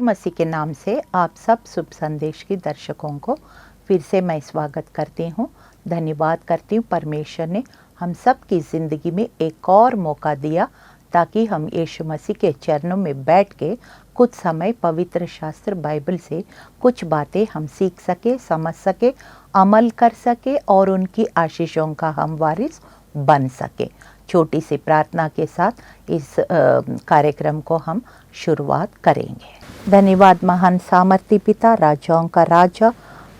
मसीह के नाम से आप सब शुभ संदेश की दर्शकों को फिर से मैं स्वागत करती हूँ। धन्यवाद करती हूँ परमेश्वर ने हम सब की ज़िंदगी में एक और मौका दिया ताकि हम यीशु मसीह के चरणों में बैठ के कुछ समय पवित्र शास्त्र बाइबल से कुछ बातें हम सीख सके, समझ सके, अमल कर सके और उनकी आशीषों का हम वारिस बन सके। छोटी सी प्रार्थना के साथ इस कार्यक्रम को हम शुरुआत करेंगे। धन्यवाद महान सामर्थी पिता, राजाओं का राजा,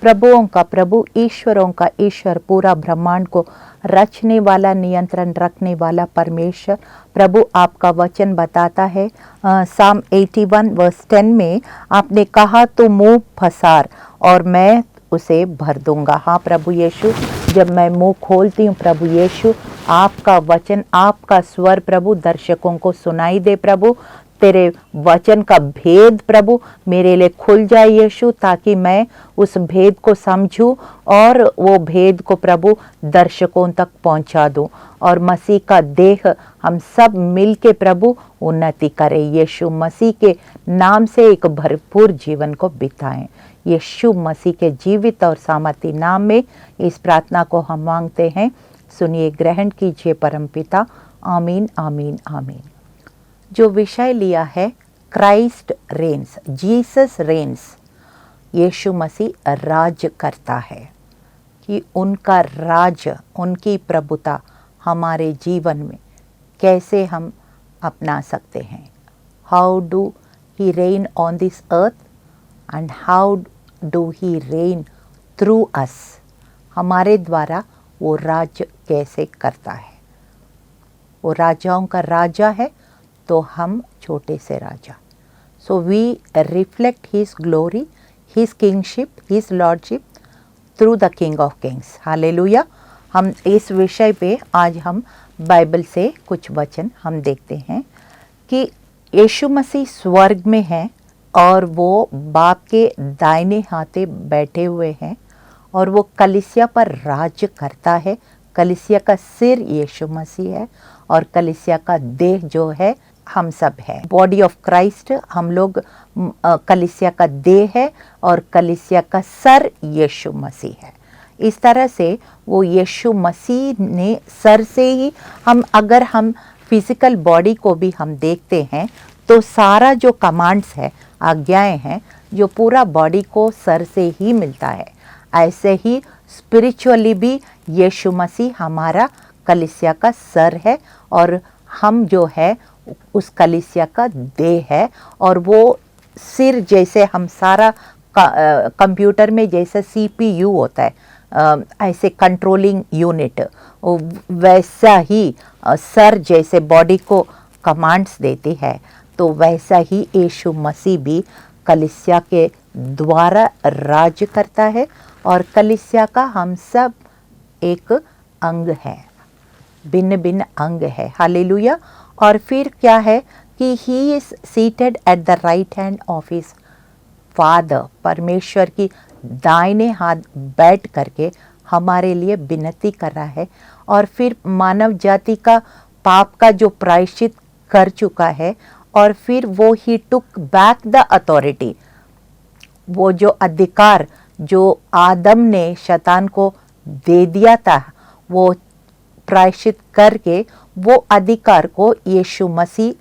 प्रभुओं का प्रभु, ईश्वरों का ईश्वर, पूरा ब्रह्मांड को रचने वाला, नियंत्रण रखने वाला परमेश्वर। प्रभु आपका वचन बताता है साम 81 वर्स 10 में आपने कहा तो मुँह फसार और मैं उसे भर दूंगा। हाँ प्रभु यीशु, जब मैं मुंह खोलती हूँ प्रभु यीशु, आपका वचन, आपका स्वर प्रभु दर्शकों को सुनाई दे प्रभु। तेरे वचन का भेद प्रभु मेरे लिए खुल जाए यीशु, ताकि मैं उस भेद को समझूं और वो भेद को प्रभु दर्शकों तक पहुंचा दूं और मसीह का देह हम सब मिल के प्रभु उन्नति करें। यीशु मसीह के नाम से एक भरपूर जीवन को बिताएं। यीशु मसीह के जीवित और सामर्थी नाम में इस प्रार्थना को हम मांगते हैं। सुनिए, ग्रहण कीजिए परमपिता। आमीन आमीन आमीन। जो विषय लिया है क्राइस्ट रेन्स, जीसस रेन्स, यीशु मसीह राज करता है, कि उनका राज, उनकी प्रभुता हमारे जीवन में कैसे हम अपना सकते हैं। How do he reign on this earth and how do he reign through us. हमारे द्वारा वो राज कैसे करता है। वो राजाओं का राजा है तो हम छोटे से राजा। So we reflect his glory, his kingship, his lordship through the king of kings. Hallelujah. हम इस विषय पे आज हम बाइबल से कुछ वचन हम देखते हैं कि यीशु मसीह स्वर्ग में है और वो बाप के दाहिने हाथे बैठे हुए हैं और वो कलीसिया पर राज करता है। कलीसिया का सिर यीशु मसीह है और कलीसिया का देह जो है हम सब है। बॉडी ऑफ क्राइस्ट, हम लोग कलीसिया का देह है और कलीसिया का सर यीशु मसीह है। इस तरह से वो यीशु मसीह ने सर से ही अगर हम फिजिकल बॉडी को भी हम देखते हैं तो सारा जो कमांड्स है, आज्ञाएं हैं, जो पूरा बॉडी को सर से ही मिलता है। ऐसे ही स्पिरिचुअली भी यीशु मसीह हमारा कलीसिया का सर है और हम जो है उस कलीसिया का देह है। और वो सिर जैसे हम सारा कंप्यूटर में जैसे CPU होता है, ऐसे कंट्रोलिंग यूनिट, वैसा ही सर जैसे बॉडी को कमांड्स देती है, तो वैसा ही यीशु मसीह भी कलीसिया के द्वारा राज करता है और कलीसिया का हम सब एक अंग है, भिन्न भिन्न अंग है। हालेलुया। और फिर क्या है कि he is seated at the right hand of his father. परमेश्वर की दाहिने हाथ बैठ करके हमारे लिए विनती कर रहा है और फिर मानव जाति का पाप का जो प्रायश्चित कर चुका है और फिर वो ही टुक बैक द अथॉरिटी। वो जो अधिकार जो आदम ने शैतान को दे दिया था, वो प्रायश्चित करके वो अधिकार को यीशु मसीह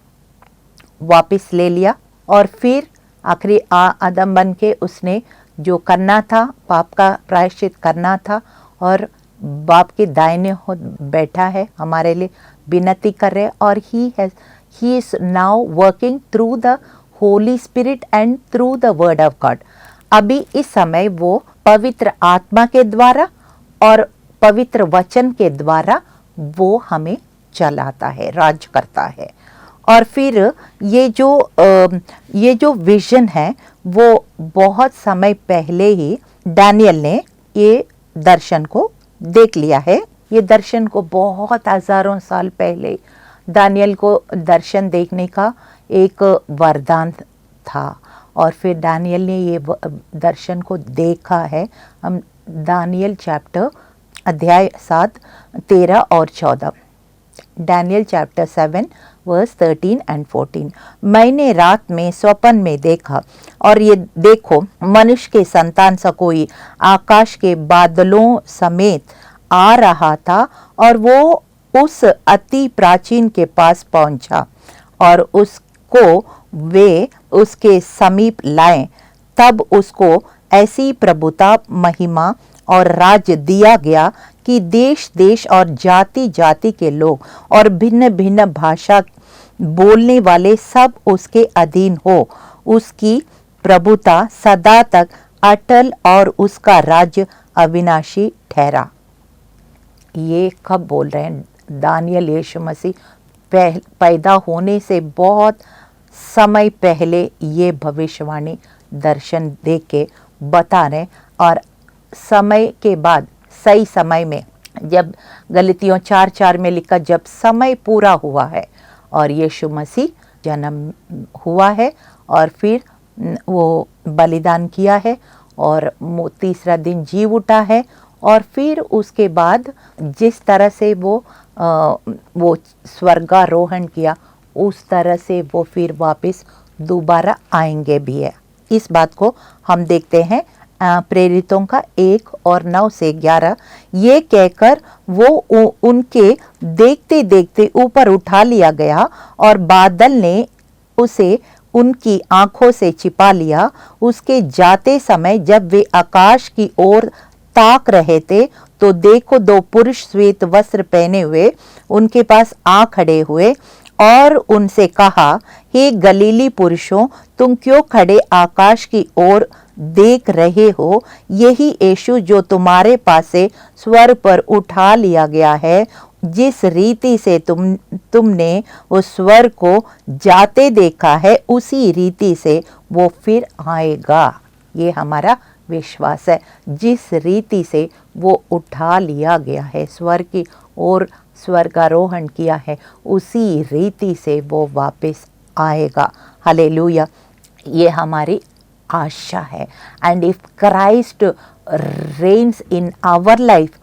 वापस ले लिया और फिर आखिरी आदम बन के उसने जो करना था, पाप का प्रायश्चित करना था, और बाप के दाहिने बैठा है, हमारे लिए विनती कर रहे। और he is now working through the Holy Spirit and through the Word of God। अभी इस समय वो पवित्र आत्मा के द्वारा और पवित्र वचन के द्वारा वो हमें चलाता है, राज करता है। और फिर ये जो विजन है वो बहुत समय पहले ही दानियल ने ये दर्शन को देख लिया है। ये दर्शन को बहुत हजारों साल पहले दानियल को दर्शन देखने का एक वरदान था और फिर दानियल ने ये दर्शन को देखा है। हम दानियल चैप्टर अध्याय 7 13 और 14, डैनियल चैप्टर 7 वर्स 13 and 14। मैंने रात में स्वप्न में देखा, और ये देखो, मनुष्य के संतान सा कोई आकाश के बादलों समेत आ रहा था, और वो उस अति प्राचीन के पास पहुंचा और उसको वे उसके समीप लाए। तब उसको ऐसी प्रभुता, महिमा और राज्य दिया गया कि देश देश और जाति जाति के लोग और भिन्न भिन्न भाषा बोलने वाले सब उसके अधीन हो। उसकी प्रभुता सदा तक अटल और उसका राज्य अविनाशी ठहरा। ये कब बोल रहे हैं? दानियल यीशु मसीह पैदा होने से बहुत समय पहले ये भविष्यवाणी दर्शन देख के बता रहे। और समय के बाद सही समय में, जब गलतियों 4:4 में लिखा, जब समय पूरा हुआ है और यीशु मसीह जन्म हुआ है और फिर वो बलिदान किया है और तीसरा दिन जी उठा है, और फिर उसके बाद जिस तरह से वो स्वर्गारोहण किया, उस तरह से वो फिर वापस दोबारा आएंगे भी है। इस बात को हम देखते हैं प्रेरितों का 1 और 9 से 11। ये कहकर वो उनके देखते देखते ऊपर उठा लिया गया और बादल ने उसे उनकी आंखों से छिपा लिया। उसके जाते समय जब वे आकाश की ओर ताक रहे थे, तो देखो 2 पुरुष श्वेत वस्त्र पहने हुए उनके पास आ खड़े हुए और उनसे कहा, हे गलीली पुरुषों, तुम क्यों खड़े आकाश की ओर देख रहे हो? यही यीशु जो तुम्हारे पास से स्वर्ग पर उठा लिया गया है, जिस रीति से तुमने उस स्वर्ग को जाते देखा है, उसी रीति से वो फिर आएगा। ये हमारा विश्वास है। जिस रीति से वो उठा लिया गया है, स्वर्ग की ओर स्वर्गारोहण किया है, उसी रीति से वो वापस आएगा। हालेलुया। ये हमारी आशा है। And if Christ reigns in our life,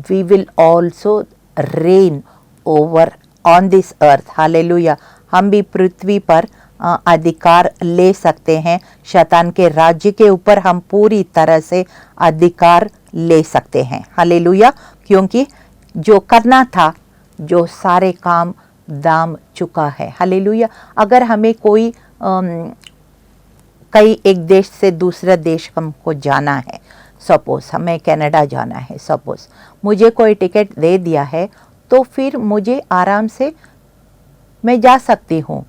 we will also reign over on this earth। Hallelujah. हम भी पृथ्वी पर अधिकार ले सकते हैं। शैतान के राज्य के ऊपर हम पूरी तरह से अधिकार ले सकते हैं। हालेलुया। क्योंकि जो करना था, जो सारे काम दाम चुका है। हालेलुया। अगर हमें कोई कई एक देश से दूसरे देश हमको जाना है, सपोज हमें कनाडा जाना है, सपोज मुझे कोई टिकट दे दिया है, तो फिर मुझे आराम से मैं जा सकती हूँ।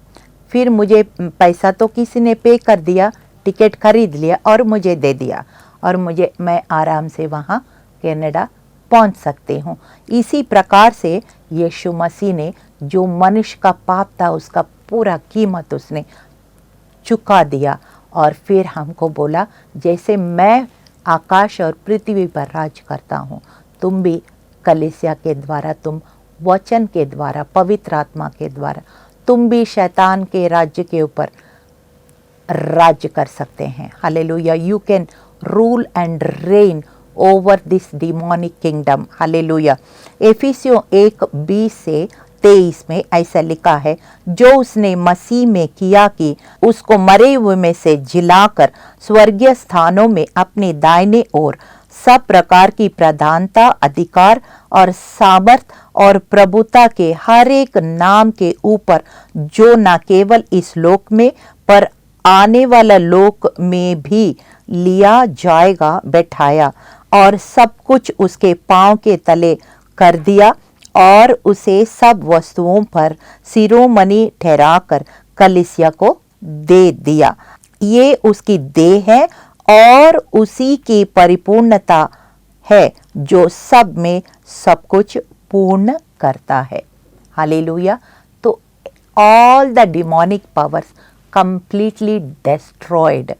फिर मुझे पैसा तो किसी ने पे कर दिया, टिकट खरीद लिया और मुझे दे दिया, और मैं आराम से वहाँ कनाडा पहुँच सकती हूँ। इसी प्रकार से यीशु मसीह ने जो मनुष्य का पाप था, उसका पूरा कीमत उसने चुका दिया, और फिर हमको बोला, जैसे मैं आकाश और पृथ्वी पर राज करता हूँ, तुम भी कलीसिया के द्वारा, तुम वचन के द्वारा, पवित्र आत्मा के द्वारा, तुम भी शैतान के राज्य के ऊपर राज्य कर सकते हैं। Hallelujah. You can rule and reign over this demonic kingdom. Hallelujah. एफिसियों 1:20 से 23 में ऐसा लिखा है, जो उसने मसीह में किया कि उसको मरे हुए में से जिलाकर स्वर्गीय स्थानों में अपने दाहिने ओर सब प्रकार की प्रधानता, अधिकार और सामर्थ और प्रभुता के हर एक नाम के ऊपर, जो न केवल इस लोक में पर आने वाला लोक में भी लिया जाएगा, बैठाया, और सब कुछ उसके पांव के तले कर दिया, और उसे सब वस्तुओं पर शिरोमणि ठहराकर कलीसिया को दे दिया। ये उसकी देह है और उसी की परिपूर्णता है, जो सब में सब कुछ पूर्ण करता है। हालेलुया। तो all the demonic powers completely destroyed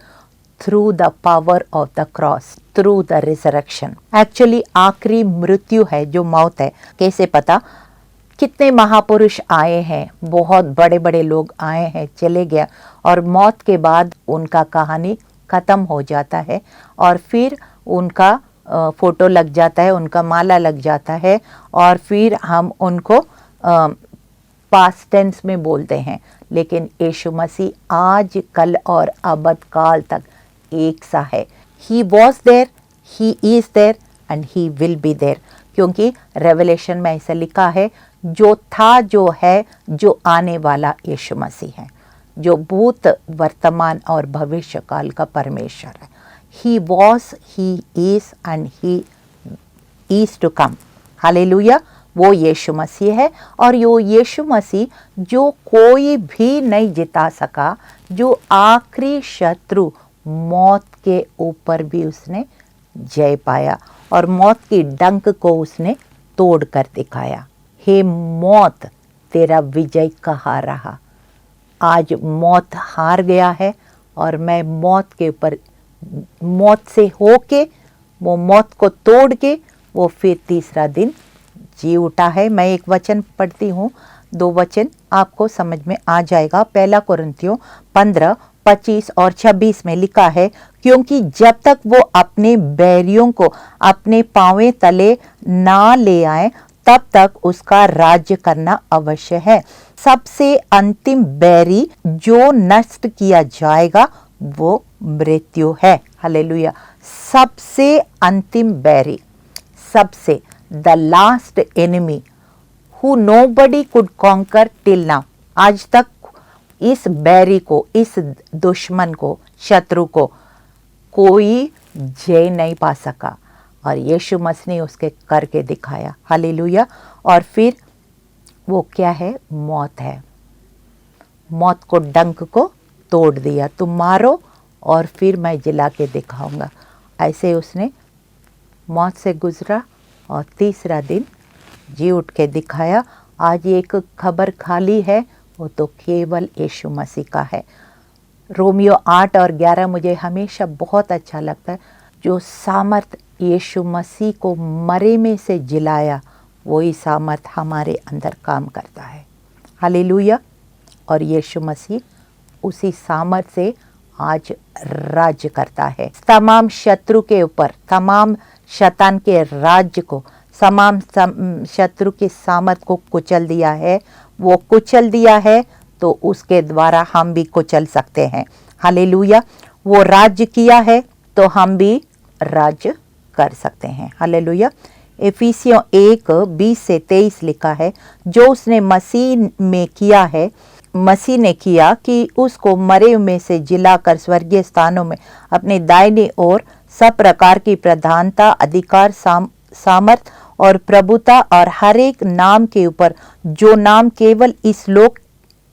through the power of the cross, through the resurrection। Actually आखिरी मृत्यु है जो मौत है। कैसे पता? कितने महापुरुष आए हैं, बहुत बड़े बड़े लोग आए हैं, चले गया, और मौत के बाद उनका कहानी ख़त्म हो जाता है, और फिर उनका फोटो लग जाता है, उनका माला लग जाता है, और फिर हम उनको पास्ट टेंस में बोलते हैं, लेकिन यीशु मसीह आज, कल और अबद काल तक एक सा है। He was there, he is there and he will be there. क्योंकि रेवलेशन में ऐसा लिखा है, जो था, जो है, जो आने वाला यीशु मसीह है, जो भूत, वर्तमान और भविष्य काल का परमेश्वर है। He was, he is and he is to come. Hallelujah. वो यीशु मसीह है, और यो यीशु मसीह जो कोई भी नहीं जिता सका, जो आखिरी शत्रु मौत के ऊपर भी उसने जय पाया और मौत की डंक को उसने तोड़ कर दिखाया। हे मौत, तेरा विजय कहाँ रहा? आज मौत हार गया है, और मैं मौत के ऊपर, मौत से होके, वो मौत को तोड़ के वो फिर तीसरा दिन जी उठा है। मैं एक वचन पढ़ती हूँ, 2 वचन आपको समझ में आ जाएगा। पहला कुरिन्थियों 15:25 और 26 में लिखा है, क्योंकि जब तक वो अपने बैरियों को अपने पांवें तले ना ले आए, तब तक उसका राज्य करना अवश्य है। सबसे अंतिम बैरी जो नष्ट किया जाएगा वो मृत्यु है। हालेलुया। सबसे अंतिम बैरी, सबसे, the last enemy who nobody could conquer till now. आज तक इस बैरी को, इस दुश्मन को, शत्रु को कोई जय नहीं पा सका, और यीशु मसीह ने उसके करके दिखाया। हालेलुया। और फिर वो क्या है? मौत है। मौत को, डंक को तोड़ दिया। तुम मारो और फिर मैं जिला के दिखाऊंगा। ऐसे उसने मौत से गुजरा और तीसरा दिन जी उठ के दिखाया। आज एक खबर खाली है, वो तो केवल यीशु मसीह का है। रोमियो 8 और 11 मुझे हमेशा बहुत अच्छा लगता है। जो सामर्थ यीशु मसीह को मरे में से जिलाया, वही सामर्थ हमारे अंदर काम करता है। हालेलुया। और यीशु मसीह उसी सामर्थ से आज राज्य करता है। तमाम शत्रु के ऊपर, तमाम शैतान के राज्य को, तमाम शत्रु के सामर्थ को कुचल दिया है। वो कुचल दिया है तो उसके द्वारा हम भी कुचल सकते हैं। हालेलुया। वो राज्य किया है तो हम भी राज्य कर सकते हैं। हालेलुया। इफिसियों 1:20 से 23 लिखा है, जो उसने मसीह में किया है, मसीह ने किया कि उसको मरे में से जिलाकर स्वर्गीय स्थानों में अपने दाहिने ओर सब प्रकार की प्रधानता, अधिकार, सामर्थ और प्रभुता और हर एक नाम के ऊपर, जो नाम केवल इस लोक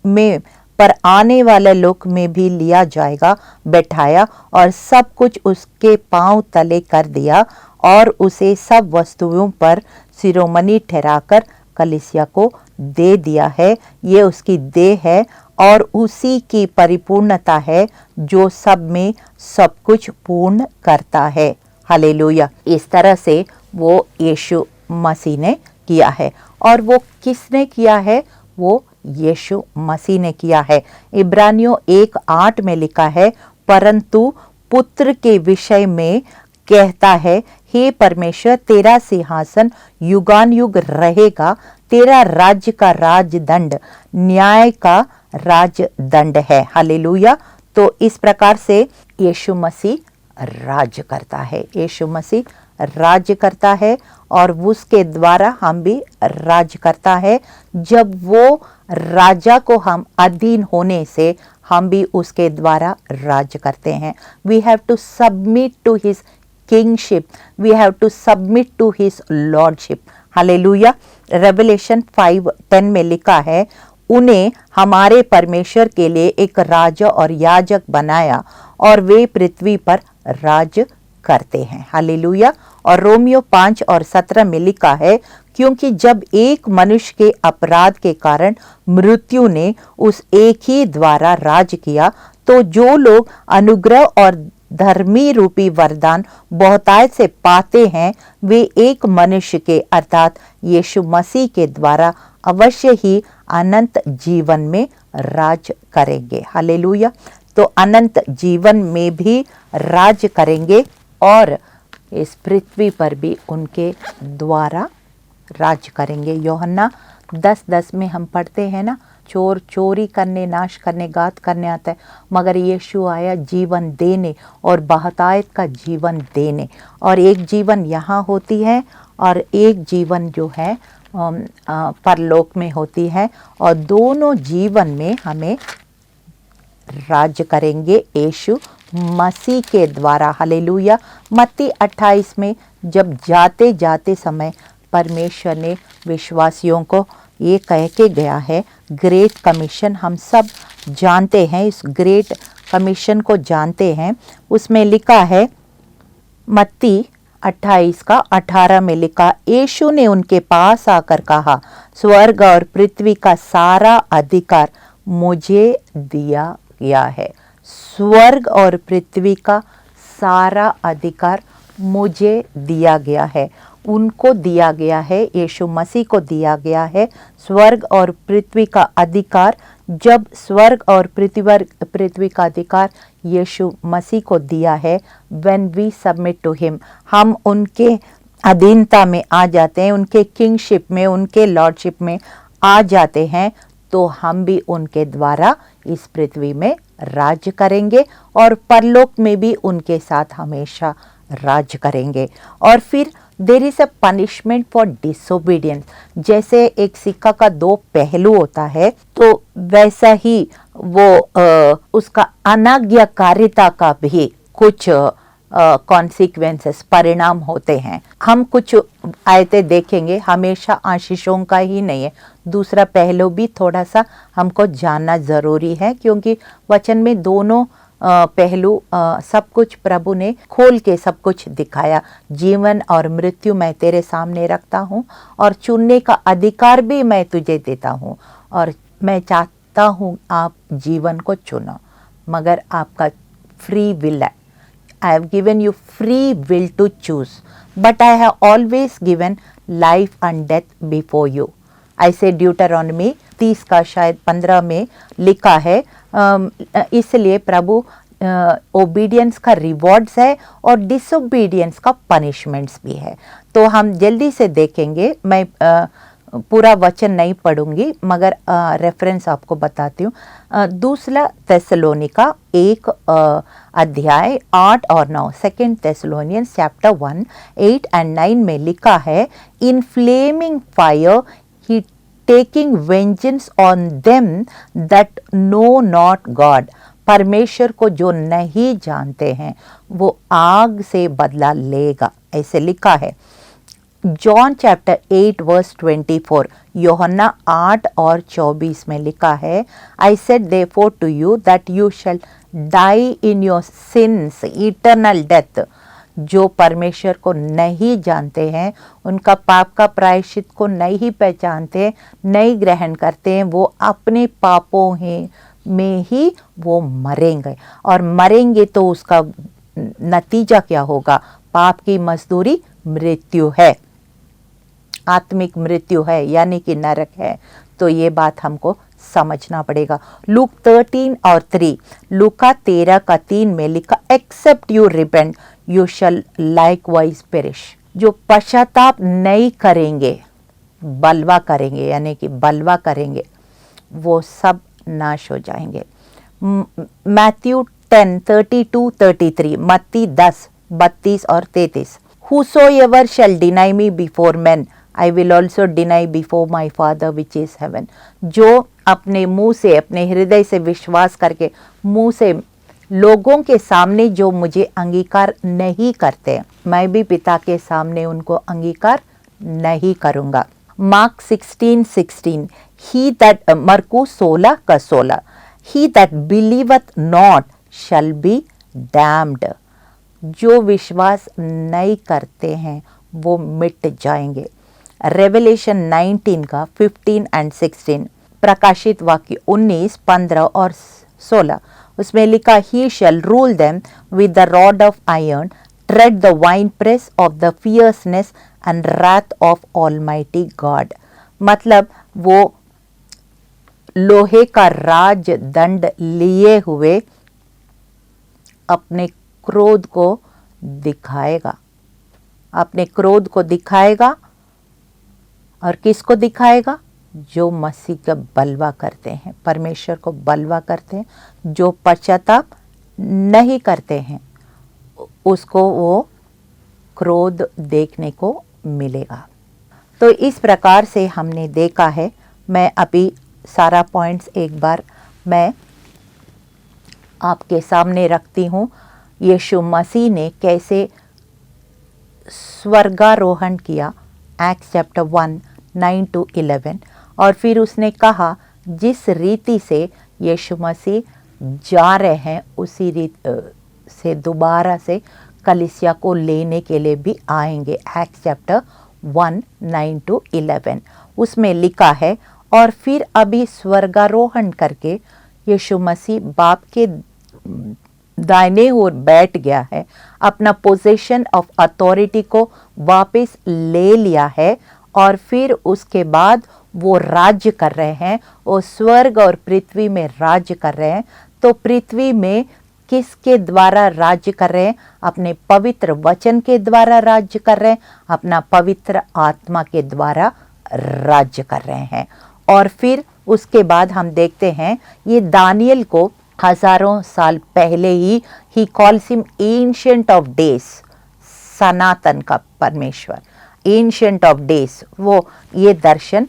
में पर आने वाले लोक में भी लिया जाएगा, बैठाया, और सब कुछ उसके पांव तले कर दिया, और उसे सब वस्तुओं पर शिरोमणि ठहराकर कलीसिया को दे दिया है। ये उसकी देह है और उसी की परिपूर्णता है, जो सब में सब कुछ पूर्ण करता है। हालेलुया। इस तरह से वो यीशु मसीह ने किया है। और वो किसने किया है? वो यीशु मसीह ने किया है। इब्रानियों 1:8 में लिखा है, परंतु पुत्र के विषय में कहता है, हे परमेश्वर, तेरा सिंहासन युगान युग रहेगा, तेरा राज्य का राजदंड न्याय का राजदंड है। हालेलुया। तो इस प्रकार से यीशु मसीह राज्य करता है। यीशु मसीह राज्य करता है और उसके द्वारा हम भी राज्य करता है। जब वो राजा को हम अधीन होने से हम भी उसके द्वारा राज्य करते हैं। We have to submit to his kingship, we have to submit to his lordship. Hallelujah. Revelation 5:10 में लिखा है, उन्हें हमारे परमेश्वर के लिए एक राजा और याजक बनाया, और वे पृथ्वी पर राज करते हैं। हालेलुया। और रोमियो 5:17 में लिखा है, क्योंकि जब एक मनुष्य के अपराध के कारण मृत्यु ने उस एक ही द्वारा राज किया, तो जो लोग अनुग्रह और धर्मी रूपी वरदान बहुतायत से पाते हैं, वे एक मनुष्य के अर्थात यीशु मसीह के द्वारा अवश्य ही अनंत जीवन में राज करेंगे। हालेलुया। तो अनंत जीवन में भी राज करेंगे और इस पृथ्वी पर भी उनके द्वारा राज करेंगे। यूहन्ना 10:10 में हम पढ़ते हैं ना, चोर चोरी करने, नाश करने, घात करने आता है, मगर यीशु आया जीवन देने और बहुतायत का जीवन देने। और एक जीवन यहाँ होती है और एक जीवन जो है परलोक में होती है, और दोनों जीवन में हमें राज्य करेंगे यीशु मसीह के द्वारा। हालेलुया। मत्ती 28 में जब जाते जाते समय परमेश्वर ने विश्वासियों को ये कह के गया है, ग्रेट कमीशन, हम सब जानते हैं, इस ग्रेट कमीशन को जानते हैं। उसमें लिखा है, मत्ती 28 का 18 में लिखा, यीशु ने उनके पास आकर कहा, स्वर्ग और पृथ्वी का सारा अधिकार मुझे दिया गया है। स्वर्ग और पृथ्वी का सारा अधिकार मुझे दिया गया है, उनको दिया गया है, यीशु मसीह को दिया गया है स्वर्ग और पृथ्वी का अधिकार। जब स्वर्ग और पृथ्वी का अधिकार यीशु मसीह को दिया है, when we submit to him, हम उनके अधीनता में आ जाते हैं, उनके किंगशिप में, उनके लॉर्डशिप में आ जाते हैं, तो हम भी उनके द्वारा इस पृथ्वी में राज्य करेंगे और परलोक में भी उनके साथ हमेशा राज्य करेंगे। और फिर there is a punishment for disobedience. जैसे एक सिक्का का दो पहलू होता है, तो वैसा ही वो उसका अनाज्ञाकारिता का भी कुछ कॉन्सिक्वेंसेस, परिणाम होते हैं। हम कुछ आयतें देखेंगे, हमेशा आशीषों का ही नहीं है, दूसरा पहलू भी थोड़ा सा हमको जानना ज़रूरी है, क्योंकि वचन में दोनों पहलू सब कुछ प्रभु ने खोल के सब कुछ दिखाया। जीवन और मृत्यु मैं तेरे सामने रखता हूँ और चुनने का अधिकार भी मैं तुझे देता हूँ, और मैं चाहता हूँ आप जीवन को चुनो, मगर आपका फ्री विल है। I have given you free will to choose, but I have always given life and death before you. ऐसे ड्यूटरॉनमी 30 का शायद 15 में लिखा है। इसलिए प्रभु ओबीडियंस का रिवॉर्ड्स है और डिसोबीडियंस का पनिशमेंट्स भी है। तो हम जल्दी से देखेंगे, मैं पूरा वचन नहीं पढ़ूंगी, मगर रेफरेंस आपको बताती हूँ। दूसरा तेसलोनिका 1 अध्याय 8 और 9, सेकेंड तेसलोनियंस चैप्टर 1 8 and 9 में लिखा है, in flaming fire he taking vengeance on them that know not God. परमेश्वर को जो नहीं जानते हैं वो आग से बदला लेगा, ऐसे लिखा है। जॉन चैप्टर 8 वर्स 24, यूहन्ना 8 और 24 में लिखा है, I said therefore to you that you shall die in your sins eternal death. जो परमेश्वर को नहीं जानते हैं, उनका पाप का प्रायश्चित को नहीं पहचानते, नहीं ग्रहण करते हैं, वो अपने पापों में ही वो मरेंगे, और मरेंगे तो उसका नतीजा क्या होगा? पाप की मजदूरी मृत्यु है, आत्मिक मृत्यु है, यानी कि नरक है। तो ये बात हमको समझना पड़ेगा। लूक 13 और 3, लूका 13 का 3 में लिखा, except you repent you shall likewise perish. जो पश्चाताप नहीं करेंगे, बलवा करेंगे, यानी कि बलवा करेंगे, वो सब नाश हो जाएंगे। मैथ्यू 10:32-33, मत्ती 10 32 और 33, Whosoever shall deny me before men, I will also deny before my Father which is heaven. जो अपने मुंह से, अपने हृदय से विश्वास करके, मुंह से लोगों के सामने जो मुझे अंगीकार नहीं करते, मैं भी पिता के सामने उनको अंगीकार नहीं करूँगा। मार्क 16:16, he that मरकू 16 का 16, he that believeth not shall be damned. जो विश्वास नहीं करते हैं वो मिट जाएंगे। रेवलेशन 19 का 15 and 16, प्रकाशित वाक्य 19, 15 और 16, उसमें लिखा, he shall rule them with the rod of iron, tread the winepress of the fierceness and wrath of Almighty God. मतलब वो लोहे का राज दंड लिए हुए अपने क्रोध को दिखाएगा, अपने क्रोध को दिखाएगा। और किसको दिखाएगा? जो मसीह का बलवा करते हैं, परमेश्वर को बलवा करते हैं, जो पश्चाताप नहीं करते हैं, उसको वो क्रोध देखने को मिलेगा। तो इस प्रकार से हमने देखा है। मैं अभी सारा पॉइंट्स एक बार मैं आपके सामने रखती हूँ। यीशु मसीह ने कैसे स्वर्गारोहण किया, एक्ट्स चैप्टर 1 9 to 11, और फिर उसने कहा जिस रीति से यीशु मसीह जा रहे हैं उसी रीति से दोबारा से कलीसिया को लेने के लिए भी आएंगे। एक्ट्स चैप्टर 1 9 to 11 उसमें लिखा है, और फिर अभी स्वर्गारोहण करके यीशु मसीह बाप के दाहिने ओर बैठ गया है, अपना पोजीशन ऑफ अथॉरिटी को वापस ले लिया है, और फिर उसके बाद वो राज्य कर रहे हैं, वो स्वर्ग और पृथ्वी में राज्य कर रहे हैं। तो पृथ्वी में किसके द्वारा राज्य कर रहे हैं? अपने पवित्र वचन के द्वारा राज्य कर रहे हैं, अपना पवित्र आत्मा के द्वारा राज्य कर रहे हैं। और फिर उसके बाद हम देखते हैं ये दानियल को हजारों साल पहले ही calls him ancient of days, सनातन का परमेश्वर, एंशिएंट ऑफ डेज। वो ये दर्शन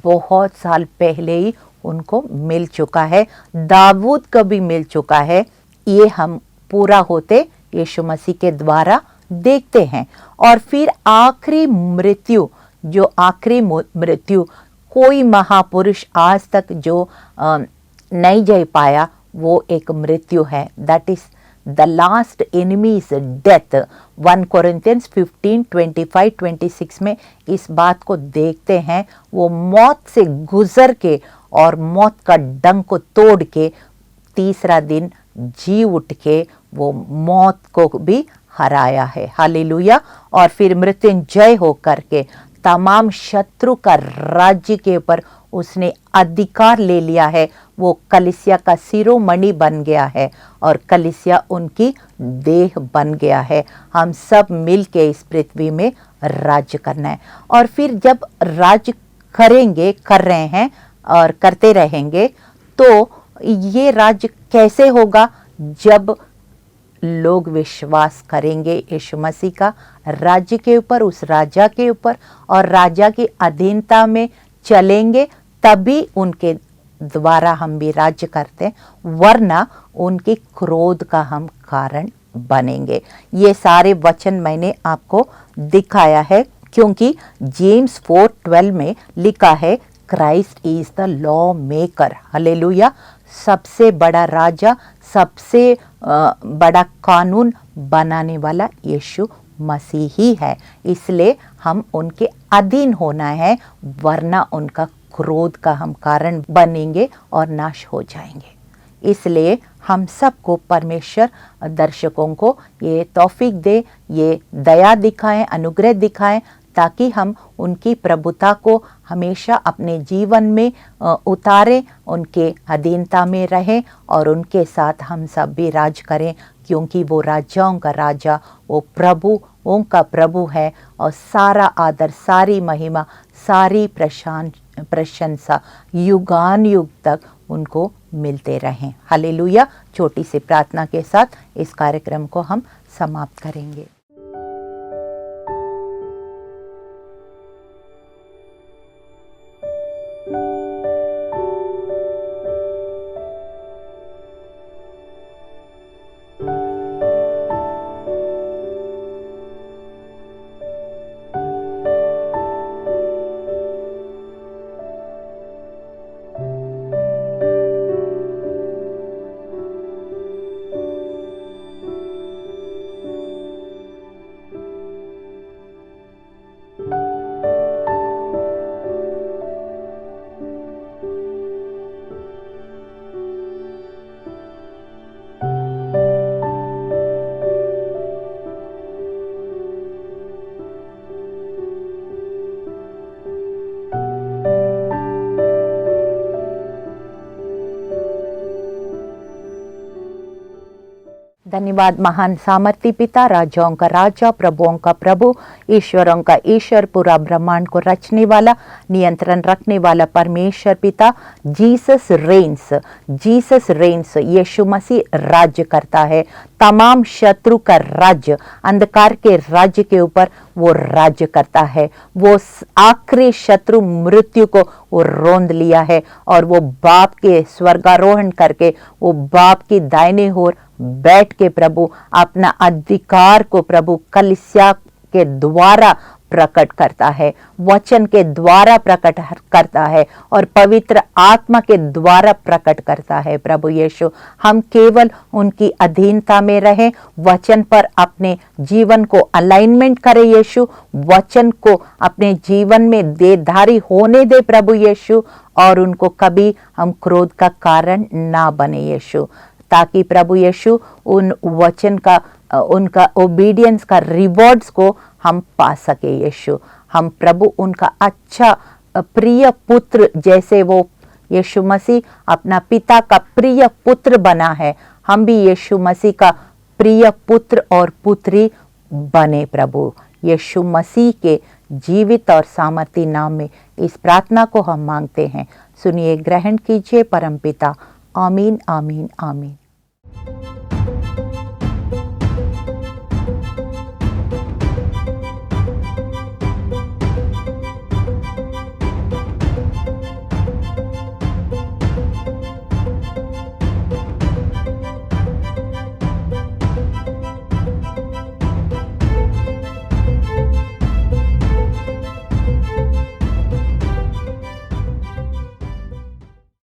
बहुत साल पहले ही उनको मिल चुका है, दाऊद को भी मिल चुका है। ये हम पूरा होते यीशु मसीह के द्वारा देखते हैं। और फिर आखिरी मृत्यु, जो आखिरी मृत्यु कोई महापुरुष आज तक जो नहीं जी पाया, वो एक मृत्यु है, that is the last enemy is death. 1 Corinthians 15:25-26 में इस बात को देखते हैं। वो मौत से गुजर के और मौत का डंक को तोड़ के तीसरा दिन जी उठ के वो मौत को भी हराया है। हालेलुया। और फिर मृत्युंजय होकर के तमाम शत्रु का राज्य के ऊपर उसने अधिकार ले लिया है। वो कलीसिया का शिरोमणि बन गया है और कलीसिया उनकी देह बन गया है। हम सब मिलके इस पृथ्वी में राज्य करना है। और फिर जब राज्य करेंगे, कर रहे हैं और करते रहेंगे, तो ये राज्य कैसे होगा? जब लोग विश्वास करेंगे यीशु मसीह का राज्य के ऊपर, उस राजा के ऊपर, और राजा की अधीनता में चलेंगे, तभी उनके द्वारा हम भी राज्य करते हैं, वरना उनके क्रोध का हम कारण बनेंगे। ये सारे वचन मैंने आपको दिखाया है, क्योंकि जेम्स 4:12 में लिखा है Christ is the law maker. Hallelujah. सबसे बड़ा राजा, सबसे बड़ा कानून बनाने वाला यीशु मसीह ही है। इसलिए हम उनके अधीन होना है, वरना उनका क्रोध का हम कारण बनेंगे और नाश हो जाएंगे। इसलिए हम सबको परमेश्वर दर्शकों को ये तौफीक दे, ये दया दिखाएं, अनुग्रह दिखाएं, ताकि हम उनकी प्रभुता को हमेशा अपने जीवन में उतारें, उनके अधीनता में रहें और उनके साथ हम सब भी राज करें, क्योंकि वो राजाओं का राजा, वो प्रभुओं का प्रभु है। और सारा आदर, सारी महिमा, सारी प्रशंसा युगान युग तक उनको मिलते रहें। हालेलुया। छोटी सी प्रार्थना के साथ इस कार्यक्रम को हम समाप्त करेंगे। धन्यवाद महान सामर्थी पिता, राजाओं का राजा, प्रभुओं का प्रभु, ईश्वरों का ईश्वर, पूरा ब्रह्मांड को रचने वाला, नियंत्रण रखने वाला परमेश्वर पिता। जीसस रेन्स, यीशु मसीह राज्य करता है। तमाम शत्रु का राज्य, अंधकार के राज्य के ऊपर वो राज्य करता है। वो आखिरी शत्रु मृत्यु को वो रोंद लिया है और वो बाप के स्वर्गारोहण करके वो बाप की दाहिने ओर बैठ के प्रभु अपना अधिकार को प्रभु कलीसिया के द्वारा प्रकट करता है, वचन के द्वारा प्रकट करता है और पवित्र आत्मा के द्वारा प्रकट करता है। प्रभु यीशु, हम केवल उनकी अधीनता में रहें, वचन पर अपने जीवन को अलाइनमेंट करें यीशु, वचन को अपने जीवन में देधारी होने दे प्रभु यीशु, और उनको कभी हम क्रोध का कारण ना बने यीशु, ताकि प्रभु यीशु उन वचन का उनका ओबीडियंस का रिवॉर्ड्स को हम पा सके यीशु। हम प्रभु उनका अच्छा प्रिय पुत्र, जैसे वो यीशु मसीह अपना पिता का प्रिय पुत्र बना है, हम भी यीशु मसीह का प्रिय पुत्र और पुत्री बने प्रभु। यीशु मसीह के जीवित और सामर्थी नाम में इस प्रार्थना को हम मांगते हैं। सुनिए, ग्रहण कीजिए परमपिता। आमीन आमीन आमीन।